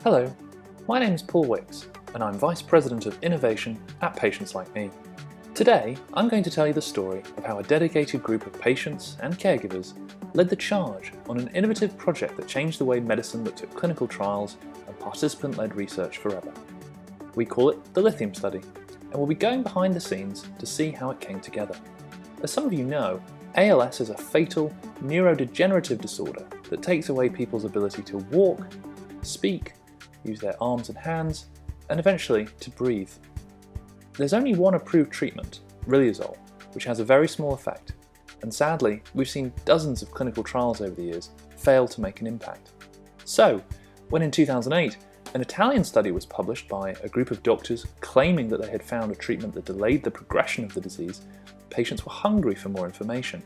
Hello, my name is Paul Wicks and I'm Vice President of Innovation at Patients Like Me. Today I'm going to tell you the story of how a dedicated group of patients and caregivers led the charge on an innovative project that changed the way medicine looked at clinical trials and participant-led research forever. We call it the Lithium Study, and we'll be going behind the scenes to see how it came together. As some of you know, ALS is a fatal neurodegenerative disorder that takes away people's ability to walk, speak, use their arms and hands, and eventually to breathe. There's only one approved treatment, riluzole, which has a very small effect, and sadly we've seen dozens of clinical trials over the years fail to make an impact. So, when in 2008 an Italian study was published by a group of doctors claiming that they had found a treatment that delayed the progression of the disease, patients were hungry for more information.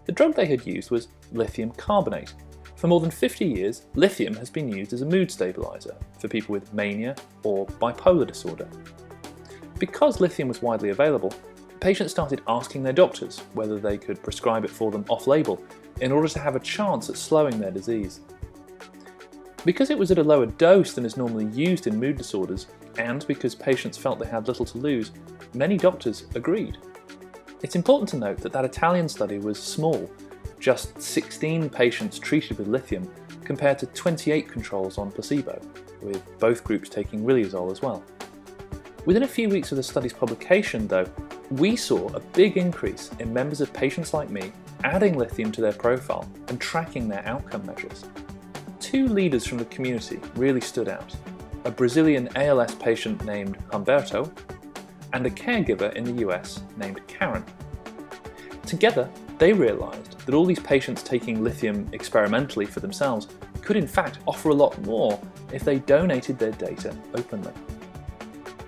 The drug they had used was lithium carbonate. For more than 50 years, lithium has been used as a mood stabilizer for people with mania or bipolar disorder. Because lithium was widely available, patients started asking their doctors whether they could prescribe it for them off-label in order to have a chance at slowing their disease. Because it was at a lower dose than is normally used in mood disorders, and because patients felt they had little to lose, many doctors agreed. It's important to note that Italian study was small, just 16 patients treated with lithium compared to 28 controls on placebo, with both groups taking riluzole as well. Within a few weeks of the study's publication though, we saw a big increase in members of Patients Like Me adding lithium to their profile and tracking their outcome measures. Two leaders from the community really stood out, a Brazilian ALS patient named Humberto and a caregiver in the US named Karen. Together, they realised that all these patients taking lithium experimentally for themselves could in fact offer a lot more if they donated their data openly.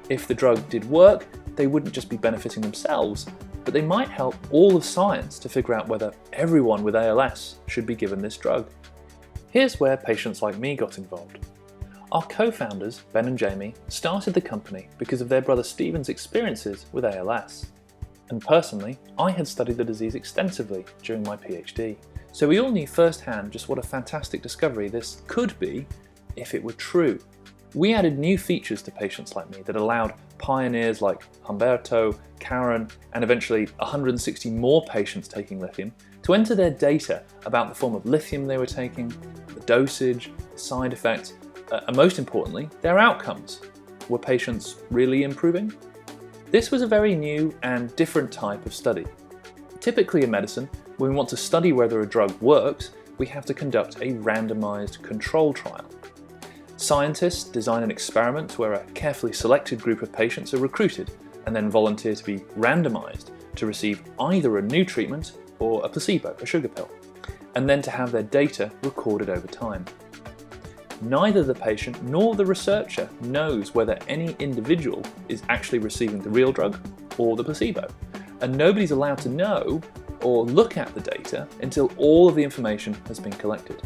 If the drug did work, they wouldn't just be benefiting themselves, but they might help all of science to figure out whether everyone with ALS should be given this drug. Here's where Patients Like Me got involved. Our co-founders, Ben and Jamie, started the company because of their brother Stephen's experiences with ALS. And personally, I had studied the disease extensively during my PhD, so we all knew firsthand just what a fantastic discovery this could be if it were true. We added new features to Patients Like Me that allowed pioneers like Humberto, Karen, and eventually 160 more patients taking lithium to enter their data about the form of lithium they were taking, the dosage, the side effects, and most importantly, their outcomes. Were patients really improving? This was a very new and different type of study. Typically in medicine, when we want to study whether a drug works, we have to conduct a randomized control trial. Scientists design an experiment where a carefully selected group of patients are recruited and then volunteer to be randomized to receive either a new treatment or a placebo, a sugar pill, and then to have their data recorded over time. Neither the patient nor the researcher knows whether any individual is actually receiving the real drug or the placebo, and nobody's allowed to know or look at the data until all of the information has been collected.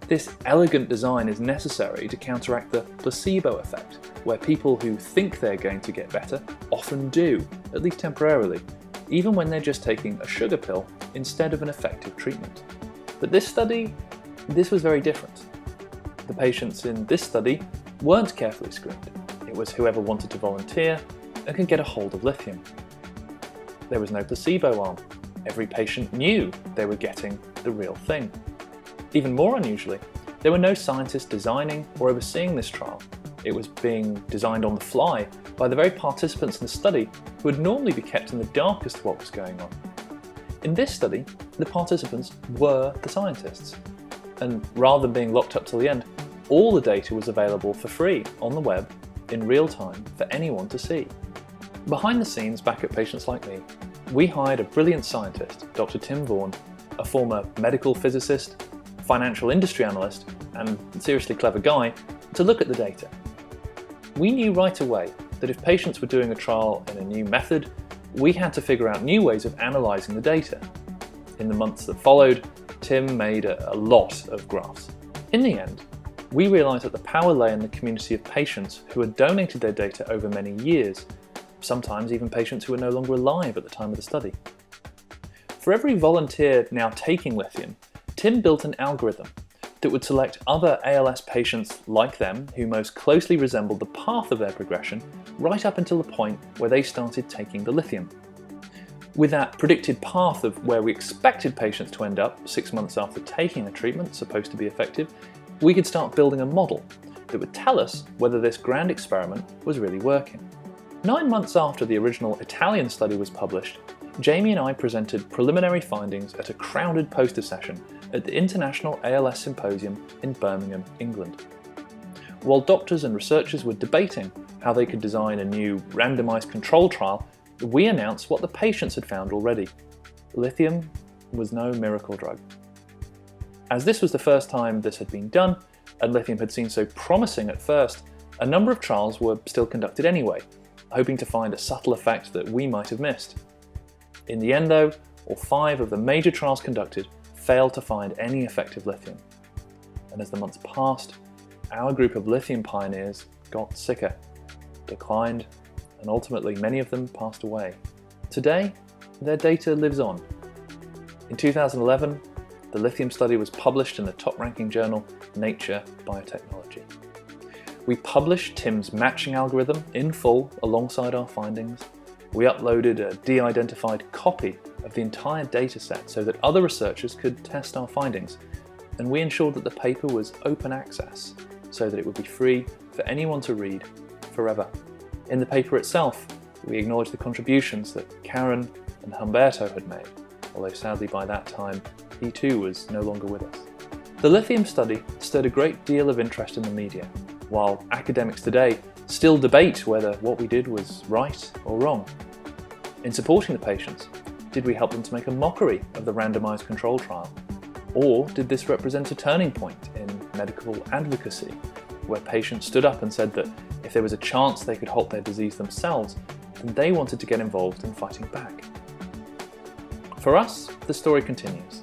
This elegant design is necessary to counteract the placebo effect, where people who think they're going to get better often do, at least temporarily, even when they're just taking a sugar pill instead of an effective treatment. But this was very different. The patients in this study weren't carefully screened. It was whoever wanted to volunteer and could get a hold of lithium. There was no placebo arm. Every patient knew they were getting the real thing. Even more unusually, there were no scientists designing or overseeing this trial. It was being designed on the fly by the very participants in the study who would normally be kept in the dark as to what was going on. In this study, the participants were the scientists. And rather than being locked up till the end, all the data was available for free on the web in real time for anyone to see. Behind the scenes back at Patients Like Me, we hired a brilliant scientist, Dr. Tim Vaughan, a former medical physicist, financial industry analyst, and seriously clever guy, to look at the data. We knew right away that if patients were doing a trial in a new method, we had to figure out new ways of analysing the data. In the months that followed, Tim made a lot of graphs. In the end, we realised that the power lay in the community of patients who had donated their data over many years, sometimes even patients who were no longer alive at the time of the study. For every volunteer now taking lithium, Tim built an algorithm that would select other ALS patients like them who most closely resembled the path of their progression right up until the point where they started taking the lithium. With that predicted path of where we expected patients to end up 6 months after taking a treatment supposed to be effective, we could start building a model that would tell us whether this grand experiment was really working. 9 months after the original Italian study was published, Jamie and I presented preliminary findings at a crowded poster session at the International ALS Symposium in Birmingham, England. While doctors and researchers were debating how they could design a new randomized control trial, we announced what the patients had found already. Lithium was no miracle drug. As this was the first time this had been done, and lithium had seemed so promising at first, a number of trials were still conducted anyway, hoping to find a subtle effect that we might have missed. In the end though, all 5 of the major trials conducted failed to find any effective lithium. And as the months passed, our group of lithium pioneers got sicker, declined, and ultimately many of them passed away. Today, their data lives on. In 2011, the lithium study was published in the top-ranking journal Nature Biotechnology. We published Tim's matching algorithm in full alongside our findings. We uploaded a de-identified copy of the entire dataset so that other researchers could test our findings, and we ensured that the paper was open access so that it would be free for anyone to read forever. In the paper itself, we acknowledged the contributions that Karen and Humberto had made, although sadly by that time he too was no longer with us. The lithium study stirred a great deal of interest in the media, while academics today still debate whether what we did was right or wrong. In supporting the patients, did we help them to make a mockery of the randomized control trial? Or did this represent a turning point in medical advocacy, where patients stood up and said that if there was a chance they could halt their disease themselves, then they wanted to get involved in fighting back? For us, the story continues.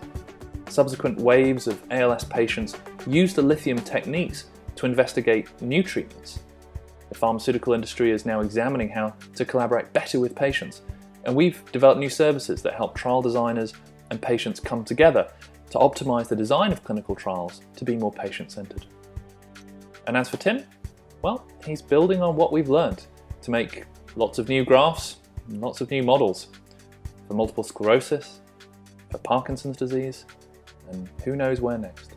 Subsequent waves of ALS patients used the lithium techniques to investigate new treatments. The pharmaceutical industry is now examining how to collaborate better with patients, and we've developed new services that help trial designers and patients come together to optimize the design of clinical trials to be more patient-centered. And as for Tim, well, he's building on what we've learned to make lots of new graphs and lots of new models for multiple sclerosis, for Parkinson's disease, and who knows where next.